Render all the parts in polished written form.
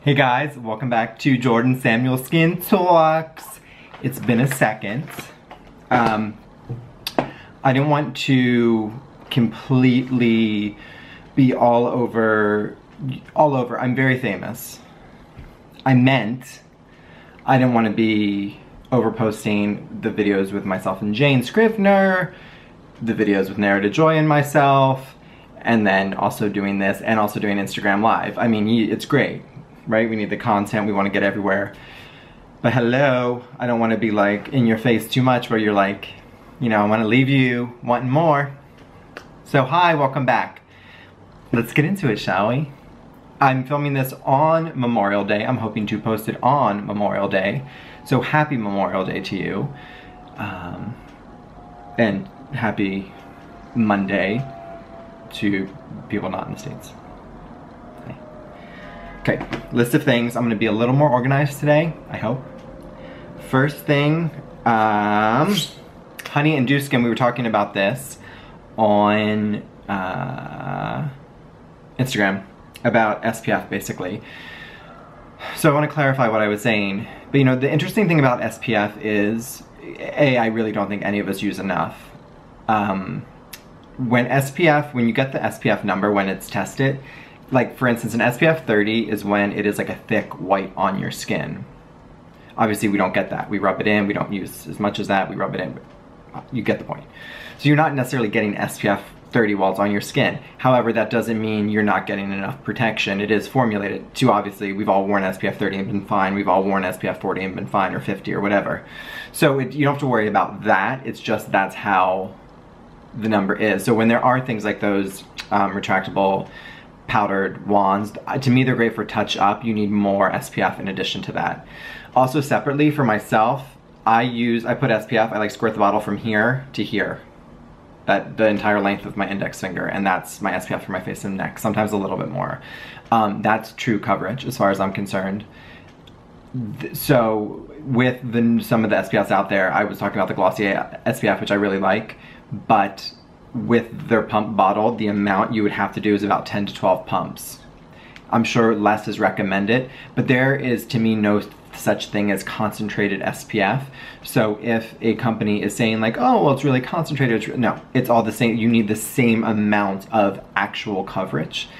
Hey guys, welcome back to Jordan Samuel Skin Talks. It's been a second. I didn't want to completely be all over. I'm very famous. I didn't want to be overposting the videos with myself and Jane Scrivener, the videos with Narrative Joy and myself, and then also doing this and also doing Instagram Live. I mean, it's great, right? We need the content, we want to get everywhere. But hello, I don't want to be like in your face too much where you're like, you know, I want to leave you wanting more. So hi, welcome back. Let's get into it, shall we? I'm filming this on Memorial Day. I'm hoping to post it on Memorial Day. So happy Memorial Day to you. And happy Monday to people not in the States. Okay, list of things. I'm gonna be a little more organized today, I hope. First thing, honey and dew skin. We were talking about this on Instagram about SPF basically. So I want to clarify what I was saying. But you know, the interesting thing about SPF is, I really don't think any of us use enough. When you get the SPF number when it's tested, like for instance, an SPF 30 is when it is like a thick white on your skin. Obviously we don't get that. We rub it in, we don't use as much as that, we rub it in. You get the point. So you're not necessarily getting SPF 30 while it's on your skin. However, that doesn't mean you're not getting enough protection. It is formulated to, obviously, we've all worn SPF 30 and been fine. We've all worn SPF 40 and been fine, or 50 or whatever. So you don't have to worry about that. It's just that's how the number is. So when there are things like those retractable powdered wands, to me they're great for touch up. You need more SPF in addition to that. Also separately for myself, I put SPF, I like squirt the bottle from here to here. The entire length of my index finger, and that's my SPF for my face and neck, sometimes a little bit more. That's true coverage as far as I'm concerned. So with some of the SPFs out there, I was talking about the Glossier SPF, which I really like, but with their pump bottle, the amount you would have to do is about 10 to 12 pumps. I'm sure less is recommended, but there is, to me, no such thing as concentrated SPF. So if a company is saying like, oh, well, it's really concentrated, no, it's all the same. You need the same amount of actual coverage,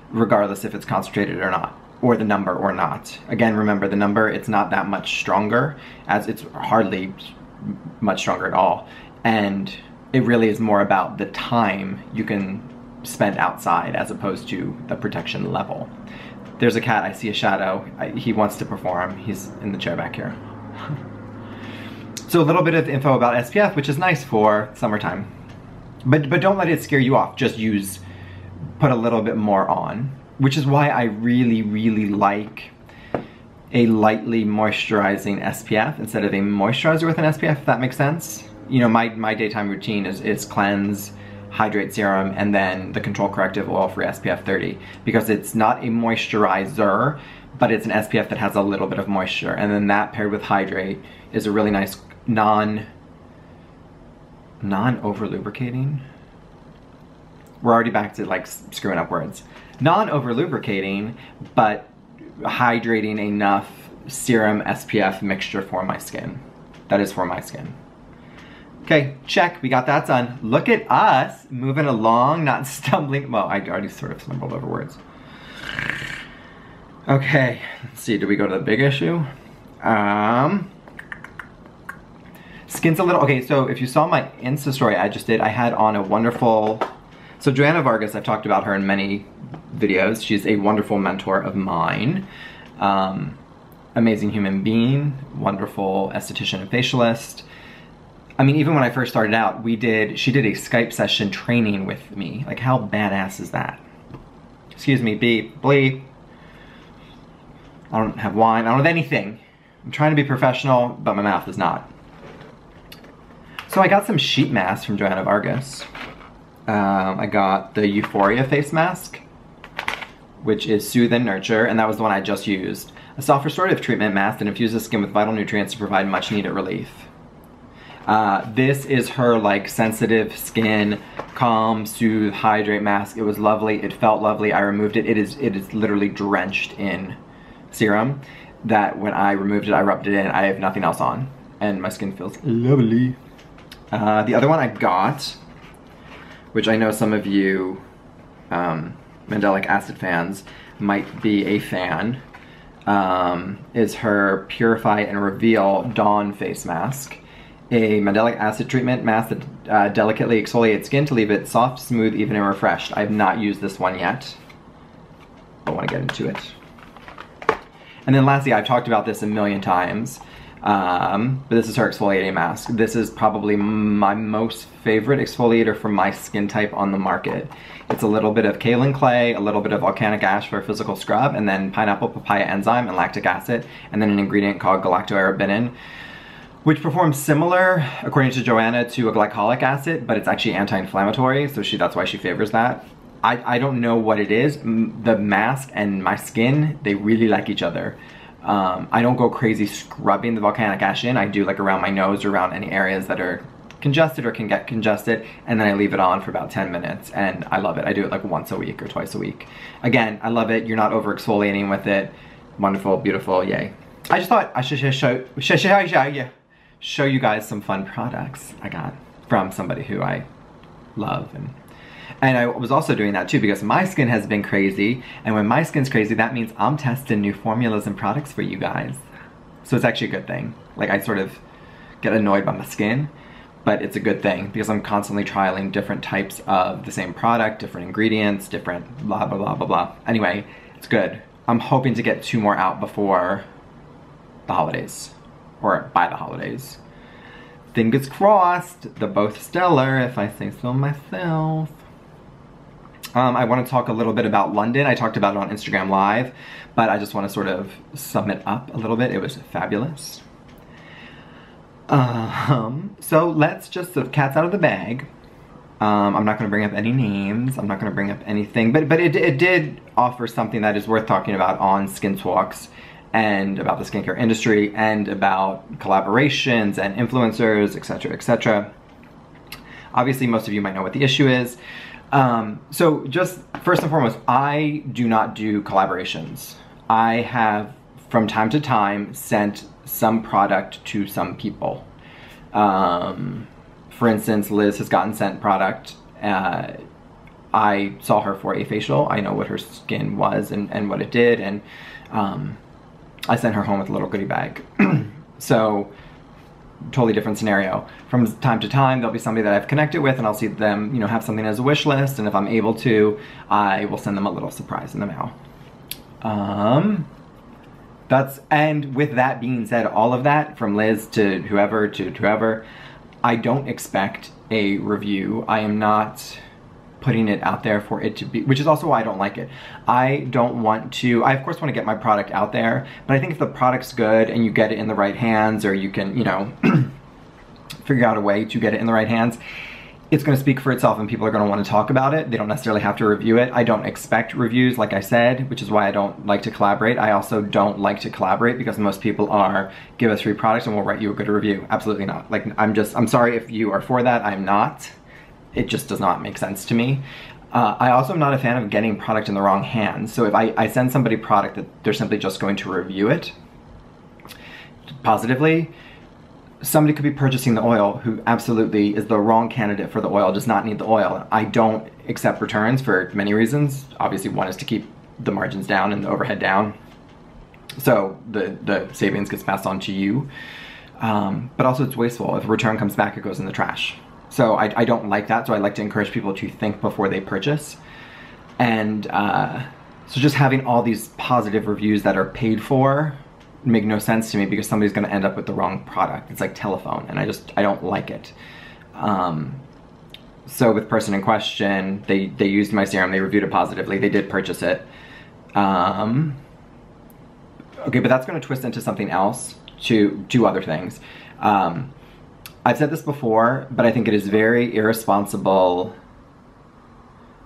regardless if it's concentrated or not, or the number or not. Again, remember the number, it's not that much stronger, as it's hardly much stronger at all. And it really is more about the time you can spend outside as opposed to the protection level. There's a cat, I see a shadow. He wants to perform. He's in the chair back here. So a little bit of info about SPF, which is nice for summertime. But don't let it scare you off. Just put a little bit more on, which is why I really, really like a lightly moisturizing SPF instead of a moisturizer with an SPF, if that makes sense. You know, my daytime routine is cleanse, hydrate serum, and then the control corrective oil for SPF 30, because it's not a moisturizer, but it's an SPF that has a little bit of moisture, and then that paired with hydrate is a really nice non-over lubricating. We're already back to like screwing up words. Non-over lubricating, but hydrating enough serum SPF mixture for my skin. That is for my skin. Okay, check, we got that done. Look at us, moving along, not stumbling. Well, I already sort of stumbled over words. Okay, let's see, do we go to the big issue? Skin's a little, okay, so if you saw my Insta story I just did, I had on a wonderful, so Joanna Vargas, I've talked about her in many videos. She's a wonderful mentor of mine. Amazing human being, wonderful esthetician and facialist. I mean, even when I first started out, she did a Skype session training with me. Like, how badass is that? Excuse me, beep, bleep. I don't have wine, I don't have anything. I'm trying to be professional, but my mouth is not. So I got some sheet masks from Joanna Vargas. I got the Euphoria face mask, which is Soothe and Nurture, and that was the one I just used. A soft restorative treatment mask that infuses skin with vital nutrients to provide much needed relief. This is her like sensitive skin, calm, soothe, hydrate mask. It was lovely. It felt lovely. I removed it. It is literally drenched in serum that when I removed it, I rubbed it in, I have nothing else on. And my skin feels lovely. The other one I got, which I know some of you Mandelic Acid fans might be a fan, is her Purify and Reveal Dawn Face Mask. A Mandelic Acid treatment mask that delicately exfoliates skin to leave it soft, smooth, even, and refreshed. I have not used this one yet. I want to get into it. And then lastly, I've talked about this a million times, but this is her exfoliating mask. This is probably my most favorite exfoliator for my skin type on the market. It's a little bit of kaolin clay, a little bit of volcanic ash for a physical scrub, and then pineapple papaya enzyme and lactic acid, and then an ingredient called galactoarabinin, which performs similar, according to Joanna, to a glycolic acid, but it's actually anti-inflammatory, so that's why she favors that. I don't know what it is. The mask and my skin, they really like each other. I don't go crazy scrubbing the volcanic ash in. I do like around my nose or around any areas that are congested or can get congested, and then I leave it on for about 10 minutes, and I love it. I do it like once a week or twice a week. Again, I love it. You're not over exfoliating with it. Wonderful, beautiful, yay. I just thought I should show you guys some fun products I got from somebody who I love. And I was also doing that too because my skin has been crazy, and when my skin's crazy, that means I'm testing new formulas and products for you guys. So it's actually a good thing. Like, I sort of get annoyed by my skin, but it's a good thing because I'm constantly trialing different types of the same product, different ingredients, different blah, blah, blah, blah, blah. Anyway, it's good. I'm hoping to get 2 more out before the holidays, or by the holidays. Fingers crossed. They're both stellar, if I say so myself. I want to talk a little bit about London. I talked about it on Instagram Live, but I just want to sort of sum it up a little bit. It was fabulous. So let's just, the cat's out of the bag. I'm not going to bring up any names. I'm not going to bring up anything, but it did offer something that is worth talking about on Skin Talks, and about the skincare industry, and about collaborations and influencers, etc., etc. Obviously, most of you might know what the issue is. So just first and foremost, I do not do collaborations. I have, from time to time, sent some product to some people. For instance, Liz has gotten sent product. I saw her for a facial. I know what her skin was and what it did, and I sent her home with a little goodie bag. So, totally different scenario. From time to time, there'll be somebody that I've connected with, and I'll see them, you know, have something as a wish list, and if I'm able to, I will send them a little surprise in the mail. And with that being said, all of that, from Liz to whoever, I don't expect a review. I am not putting it out there for it to be, which is also why I don't like it. I don't want to, I of course want to get my product out there, but I think if the product's good and you get it in the right hands, or you can, you know, figure out a way to get it in the right hands, it's going to speak for itself and people are going to want to talk about it. They don't necessarily have to review it. I don't expect reviews, like I said, which is why I don't like to collaborate. I also don't like to collaborate because most people are, give us free products and we'll write you a good review. Absolutely not. Like, I'm sorry if you are for that. I'm not. It just does not make sense to me. I also am not a fan of getting product in the wrong hands. So if I send somebody product that they're simply just going to review it positively, somebody could be purchasing the oil who absolutely is the wrong candidate for the oil, does not need the oil. I don't accept returns for many reasons. Obviously, one is to keep the margins down and the overhead down, so the savings gets passed on to you. But also it's wasteful. If a return comes back, it goes in the trash. So I don't like that, so I like to encourage people to think before they purchase. And so just having all these positive reviews that are paid for make no sense to me, because somebody's going to end up with the wrong product. It's like telephone, and I don't like it. So with person in question, they used my serum, they reviewed it positively, they did purchase it. Okay, but that's going to twist into something else, two other things. I've said this before, but I think it is very irresponsible,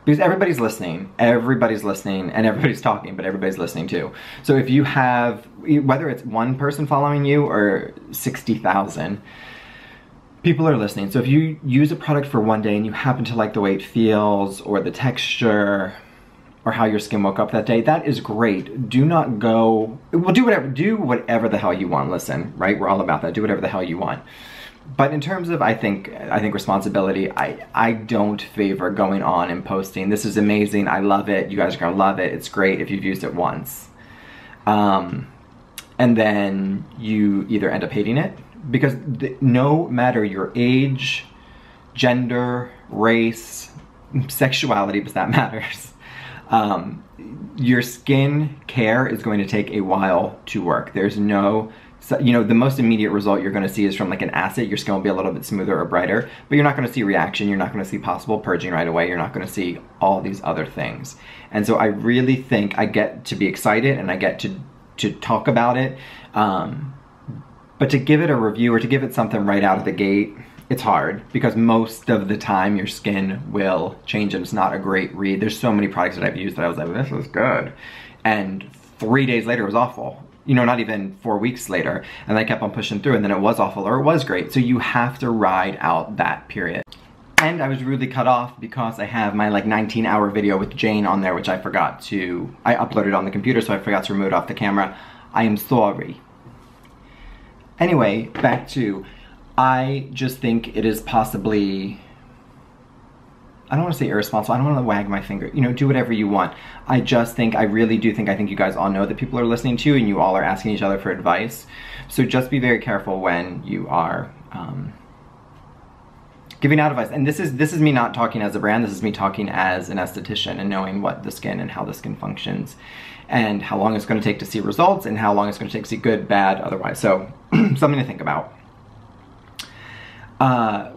because everybody's listening, and everybody's talking, but everybody's listening too. So if you have, whether it's one person following you or 60,000, people are listening. So if you use a product for one day and you happen to like the way it feels, or the texture, or how your skin woke up that day, that is great. Do not go, well, do whatever the hell you want. Listen, right? We're all about that. Do whatever the hell you want. But in terms of, I think responsibility, I don't favor going on and posting, this is amazing, I love it, you guys are gonna love it, it's great if you've used it once. And then you either end up hating it, because no matter your age, gender, race, sexuality, because that matters, your skin care is going to take a while to work. There's no, you know, the most immediate result you're going to see is from like an acid. Your skin will be a little bit smoother or brighter, but you're not going to see reaction. You're not going to see possible purging right away. You're not going to see all these other things. And so I really think I get to be excited and I get to talk about it. But to give it a review or to give it something right out of the gate, it's hard, because most of the time your skin will change and it's not a great read. There's so many products that I've used that I was like, this is good. And 3 days later it was awful. You know, not even 4 weeks later. And I kept on pushing through and then it was awful or it was great. So you have to ride out that period. And I was rudely cut off because I have my like 19-hour video with Jane on there, which I uploaded on the computer, so I forgot to remove it off the camera. I am sorry. Anyway, back to, I just think it is possibly, I don't want to say irresponsible, I don't want to wag my finger, you know, do whatever you want. I really do think you guys all know that people are listening to you and you all are asking each other for advice. So just be very careful when you are giving out advice. And this is me not talking as a brand, this is me talking as an esthetician and knowing what the skin and how the skin functions and how long it's going to take to see results and how long it's going to take to see good, bad, otherwise. So something to think about.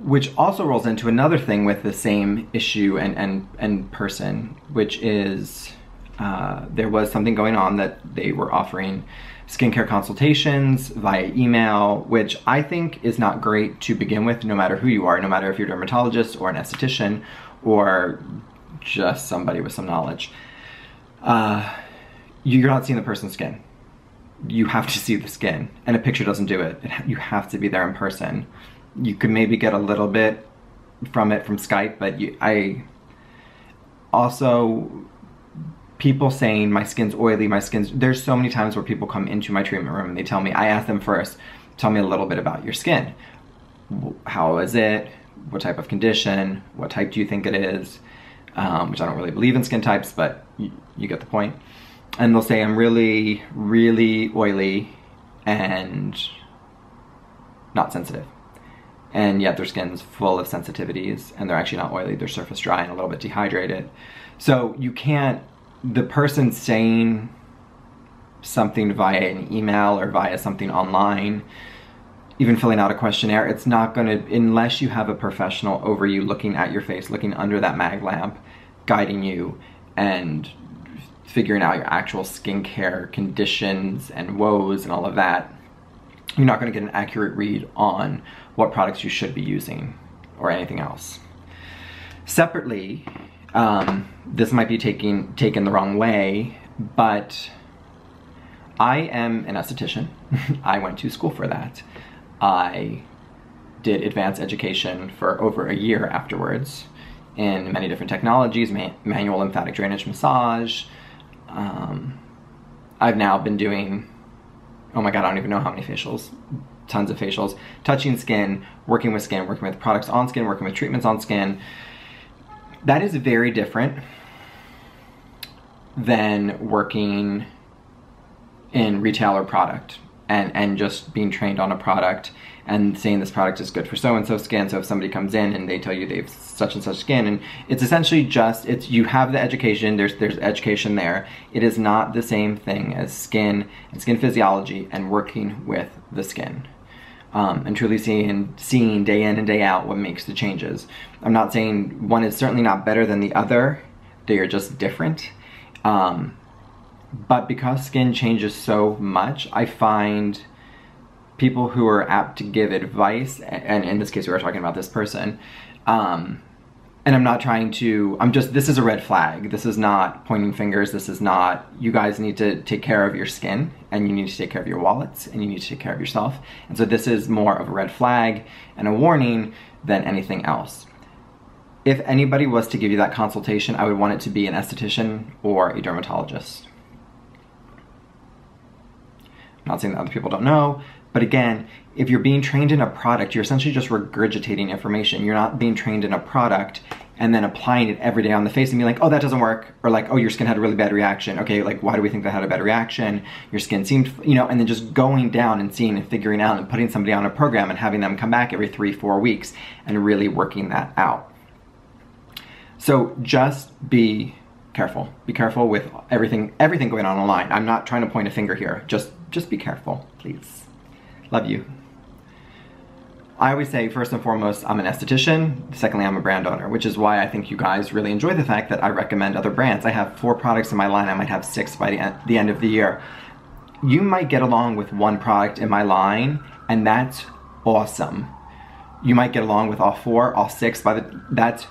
Which also rolls into another thing with the same issue and person, which is there was something going on that they were offering skincare consultations via email, which I think is not great to begin with, no matter who you are, no matter if you're a dermatologist or an esthetician or just somebody with some knowledge. You're not seeing the person's skin. You have to see the skin, and a picture doesn't do it. You have to be there in person. You could maybe get a little bit from it from Skype, but people saying my skin's oily, there's so many times where people come into my treatment room and they tell me, I ask them first, tell me a little bit about your skin. How is it? What type of condition? What type do you think it is? Which I don't really believe in skin types, but you get the point. And they'll say I'm really, really oily and not sensitive. And yet their skin's full of sensitivities and they're actually not oily, they're surface dry and a little bit dehydrated. So you can't, the person saying something via an email or via something online, even filling out a questionnaire, it's not gonna, unless you have a professional over you looking at your face, looking under that mag lamp, guiding you and figuring out your actual skincare conditions and woes and all of that, you're not gonna get an accurate read on what products you should be using or anything else. Separately, this might be taken the wrong way, but I am an esthetician. I went to school for that. I did advanced education for over a year afterwards in many different technologies, manual lymphatic drainage massage. I've now been doing, oh my God, I don't even know how many facials, tons of facials, touching skin, working with products on skin, working with treatments on skin. That is very different than working in retail or product and just being trained on a product and saying this product is good for so-and-so skin. So if somebody comes in and they tell you they have such and such skin, and it's essentially just, you have the education, there's education there. It is not the same thing as skin and skin physiology and working with the skin. And truly seeing day in and day out what makes the changes. I'm not saying one is certainly not better than the other, they are just different. But because skin changes so much, I find people who are apt to give advice, and in this case we were talking about this person, and I'm not trying to, this is a red flag. This is not pointing fingers, this is not, you guys need to take care of your skin, and you need to take care of your wallets, and you need to take care of yourself. And so this is more of a red flag and a warning than anything else. if anybody was to give you that consultation, I would want it to be an esthetician or a dermatologist. I'm not saying that other people don't know, but again, if you're being trained in a product, you're essentially just regurgitating information. You're not being trained in a product and then applying it every day on the face and being like, oh, that doesn't work. Or like, oh, your skin had a really bad reaction. Okay, like, why do we think that had a bad reaction? Your skin seemed, you know, and then just going down and seeing and figuring out and putting somebody on a program and having them come back every 3-4 weeks and really working that out. So just be careful. Be careful with everything going on online. I'm not trying to point a finger here. Just be careful, please. Love you. I always say, first and foremost, I'm an esthetician. Secondly, I'm a brand owner, which is why I think you guys really enjoy the fact that I recommend other brands. I have 4 products in my line. I might have 6 by the end of the year. You might get along with 1 product in my line, and that's awesome. You might get along with all 4, all 6, that's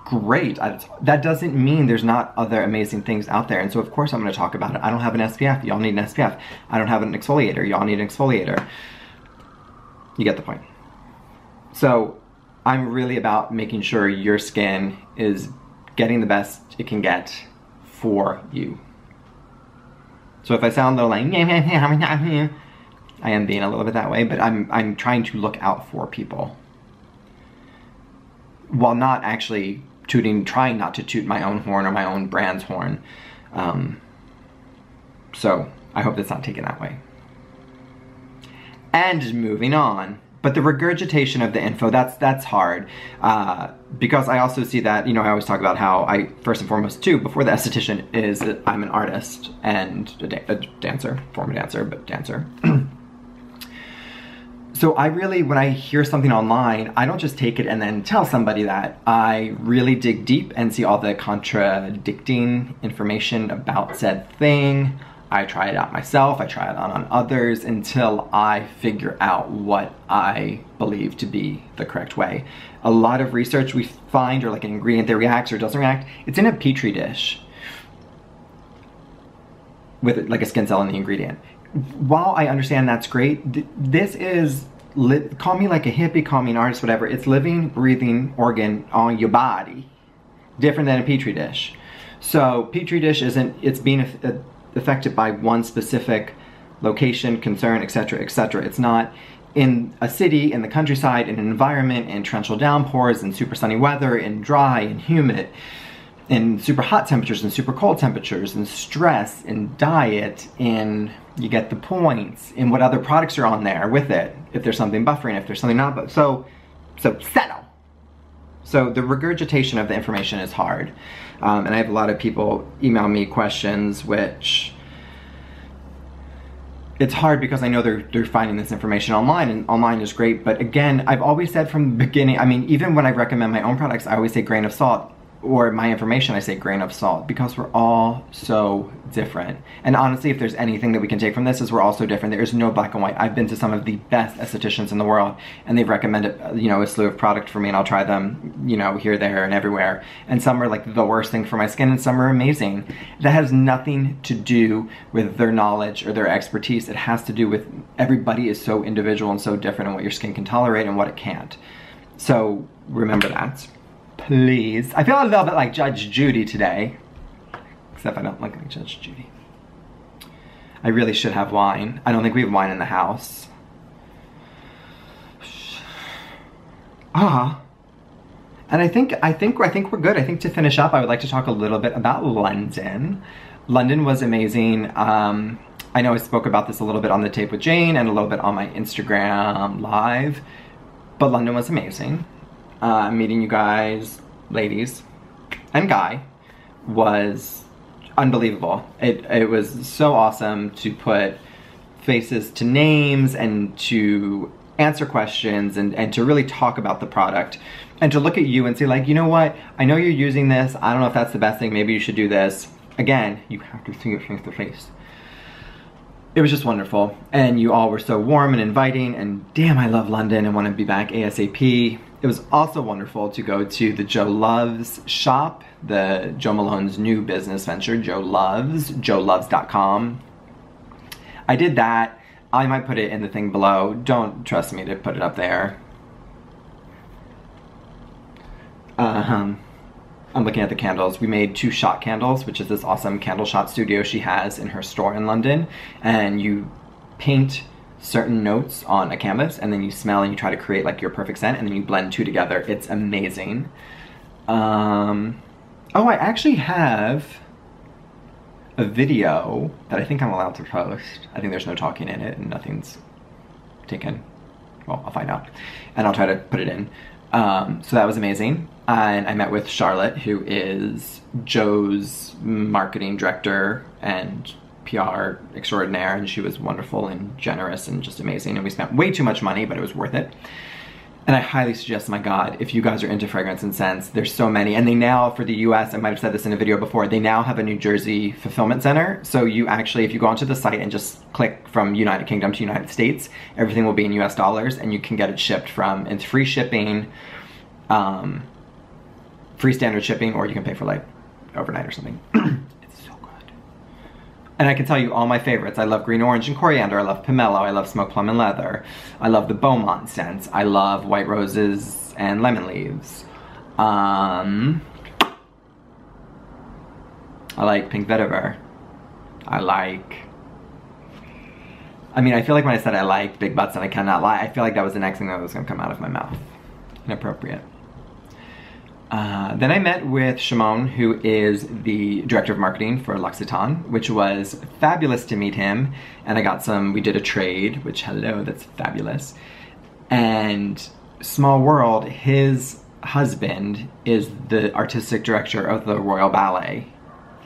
great. That doesn't mean there's not other amazing things out there. And so of course I'm going to talk about it. I don't have an SPF. Y'all need an SPF. I don't have an exfoliator. Y'all need an exfoliator. You get the point. So I'm really about making sure your skin is getting the best it can get for you. So if I sound a little like, I am being a little bit that way, but I'm trying to look out for people while not actually trying not to toot my own horn or my own brand's horn. So I hope that's not taken that way. And moving on. But the regurgitation of the info, that's hard. Because I also see that, you know, I always talk about how I, first and foremost too, before the esthetician, is I'm an artist and a dancer, former dancer, but dancer. So I really, when I hear something online, I don't just take it and then tell somebody that. I really dig deep and see all the contradicting information about said thing. I try it out myself, I try it out on others until I figure out what I believe to be the correct way. A lot of research we find, or like an ingredient that reacts or doesn't react, it's in a petri dish with like a skin cell in the ingredient. While I understand that's great, this is, call me like a hippie, call me an artist, whatever, it's living, breathing organ on your body. Different than a petri dish. So petri dish isn't, it's being affected by one specific location, concern, etc., etc. It's not in a city, in the countryside, in an environment, in torrential downpours, in super sunny weather, in dry and humid, in super hot temperatures and super cold temperatures, in stress, in diet, in, you get the points, in what other products are on there with it, if there's something buffering, if there's something not, so settle. So the regurgitation of the information is hard. And I have a lot of people email me questions, which it's hard because I know they're finding this information online, and online is great, but again, I've always said from the beginning, I mean, even when I recommend my own products, I always say grain of salt, or my information, I say grain of salt, because we're all so different. And honestly, if there's anything that we can take from this, is we're all so different. There is no black and white. I've been to some of the best estheticians in the world, and they've recommended, you know, a slew of product for me, and I'll try them, you know, here, there, and everywhere. And some are like the worst thing for my skin, and some are amazing. That has nothing to do with their knowledge or their expertise. It has to do with everybody is so individual and so different, and what your skin can tolerate and what it can't. So remember that. Please. I feel a little bit like Judge Judy today. Except I don't look like Judge Judy. I really should have wine. I don't think we have wine in the house. And I think we're good. I think to finish up, I would like to talk a little bit about London. London was amazing. I know I spoke about this a little bit on the tape with Jane and a little bit on my Instagram live, but London was amazing. Meeting you guys, ladies, and guy, was unbelievable. It was so awesome to put faces to names and to answer questions and to really talk about the product and to look at you and say, like, you know what, I know you're using this, I don't know if that's the best thing, maybe you should do this. Again, you have to see it face to face. It was just wonderful, and you all were so warm and inviting, and damn, I love London and want to be back ASAP. It was also wonderful to go to the Joe Loves shop, the Joe Malone's new business venture, Joe Loves, joeloves.com. I did that. I might put it in the thing below. Don't trust me to put it up there. I'm looking at the candles. We made 2 shot candles, which is this awesome candle shot studio she has in her store in London. And you paint certain notes on a canvas, and then you smell and you try to create like your perfect scent, and then you blend 2 together. It's amazing. Oh, I actually have a video that I think I'm allowed to post. I think there's no talking in it and nothing's taken. Well, I'll find out. And I'll try to put it in. So that was amazing. And I met with Charlotte, who is Joe's marketing director and PR extraordinaire, and she was wonderful and generous and just amazing. And we spent way too much money, but it was worth it. And I highly suggest, my God, if you guys are into fragrance and scents, there's so many. And they now, for the US, I might have said this in a video before, they now have a New Jersey fulfillment center. So you actually, if you go onto the site and just click from United Kingdom to United States, everything will be in US dollars, and you can get it shipped from, it's free shipping, free standard shipping, or you can pay for like overnight or something. It's so good. And I can tell you all my favorites. I love green orange and coriander. I love pomelo. I love smoke plum and leather. I love the Beaumont scents. I love white roses and lemon leaves. I like pink vetiver. I feel like when I said I like big butts and I cannot lie, I feel like that was the next thing that was gonna come out of my mouth. Inappropriate. Then I met with Shimon, who is the director of marketing for L'Occitane, which was fabulous to meet him. And I got we did a trade, which, hello, that's fabulous. And small world, his husband is the artistic director of the Royal Ballet.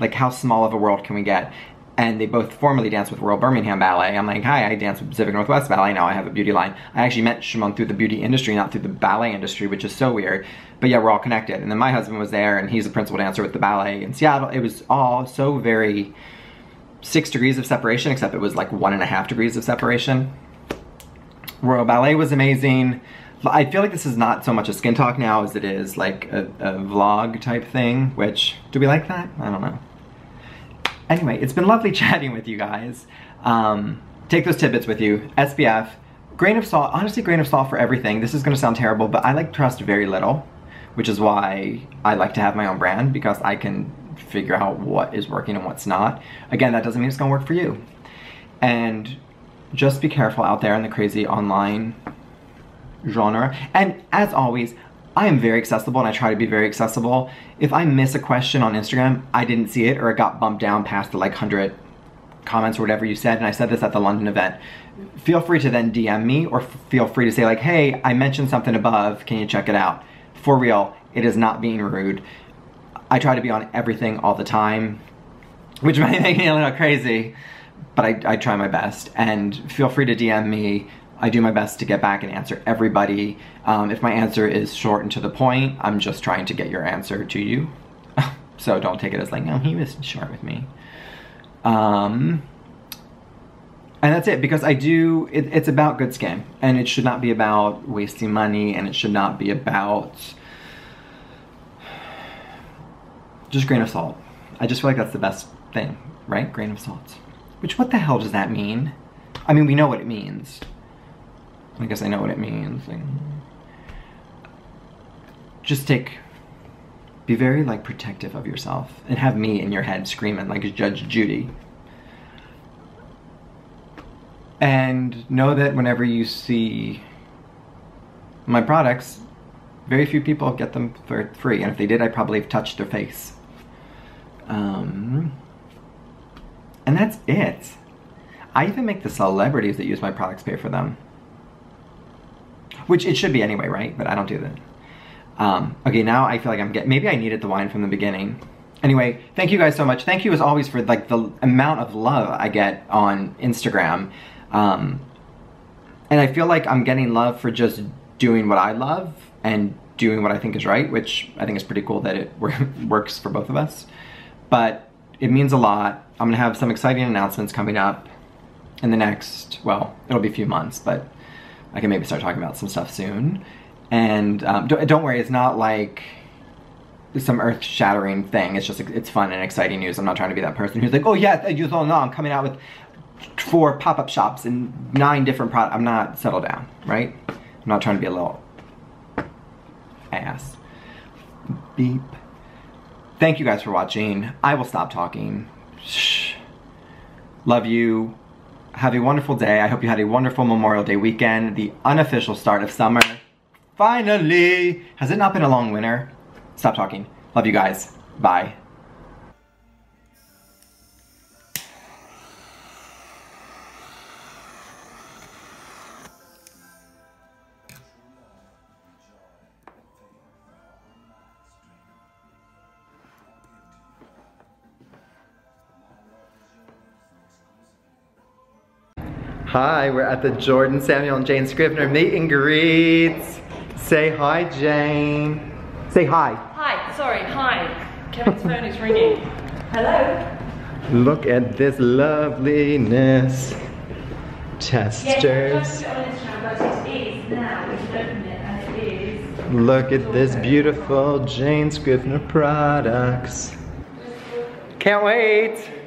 Like, how small of a world can we get? And they both formerly danced with Royal Birmingham Ballet. I'm like, hi, I dance with Pacific Northwest Ballet, now I have a beauty line. I actually met Shimon through the beauty industry, not through the ballet industry, which is so weird. But yeah, we're all connected. And then my husband was there, and he's a principal dancer with the ballet in Seattle. It was all so very 6 degrees of separation, except it was like 1.5 degrees of separation. Royal Ballet was amazing. I feel like this is not so much a skin talk now as it is like a vlog type thing, which, do we like that? I don't know. Anyway, it's been lovely chatting with you guys. Take those tidbits with you. SPF, grain of salt, honestly grain of salt for everything. This is gonna sound terrible, but I like trust very little, which is why I like to have my own brand, because I can figure out what is working and what's not. Again, that doesn't mean it's gonna work for you. And just be careful out there in the crazy online genre. And as always, I am very accessible, and I try to be very accessible. If I miss a question on Instagram, I didn't see it, or it got bumped down past the like 100 comments or whatever you said, and I said this at the London event, feel free to then DM me, or feel free to say like, hey, I mentioned something above, can you check it out? For real, it is not being rude. I try to be on everything all the time, which might make me a little crazy, but I try my best. And feel free to DM me. I do my best to get back and answer everybody. If my answer is short and to the point, I'm just trying to get your answer to you. So don't take it as like, no, he was short with me. And that's it, because it's about good skin, and it should not be about wasting money, and it should not be about just grain of salt. I just feel like that's the best thing, right? Grain of salt. Which, what the hell does that mean? I mean, we know what it means. I guess I know what it means. Like, just be very like protective of yourself, and have me in your head screaming like Judge Judy. And know that whenever you see my products, very few people get them for free. And if they did, I'd probably have touched their face. And that's it. I even make the celebrities that use my products pay for them. Which it should be anyway, right? But I don't do that. Okay, now I feel like maybe I needed the wine from the beginning. Anyway, thank you guys so much. Thank you as always for like the amount of love I get on Instagram. And I feel like I'm getting love for just doing what I love and doing what I think is right, which I think is pretty cool that it works for both of us. But it means a lot. I'm gonna have some exciting announcements coming up in the next, well, it'll be a few months, but I can maybe start talking about some stuff soon. And don't worry, it's not like some earth-shattering thing. It's just, it's fun and exciting news. I'm not trying to be that person who's like, oh yeah, you don't know, I'm coming out with 4 pop-up shops and 9 different products. I'm not, settle down, right? I'm not trying to be a little ass. beep. Thank you guys for watching. I will stop talking. Shh. Love you. Have a wonderful day. I hope you had a wonderful Memorial Day weekend. The unofficial start of summer. Finally! Has it not been a long winter? Stop talking. Love you guys. Bye. Hi, we're at the Jordan, Samuel, and Jane Scrivener meet and greets. Say hi, Jane. Say hi. Hi, sorry, hi. Kevin's phone is ringing. Hello? Look at this loveliness. Testers. Look at this beautiful Jane Scrivener products. Can't wait.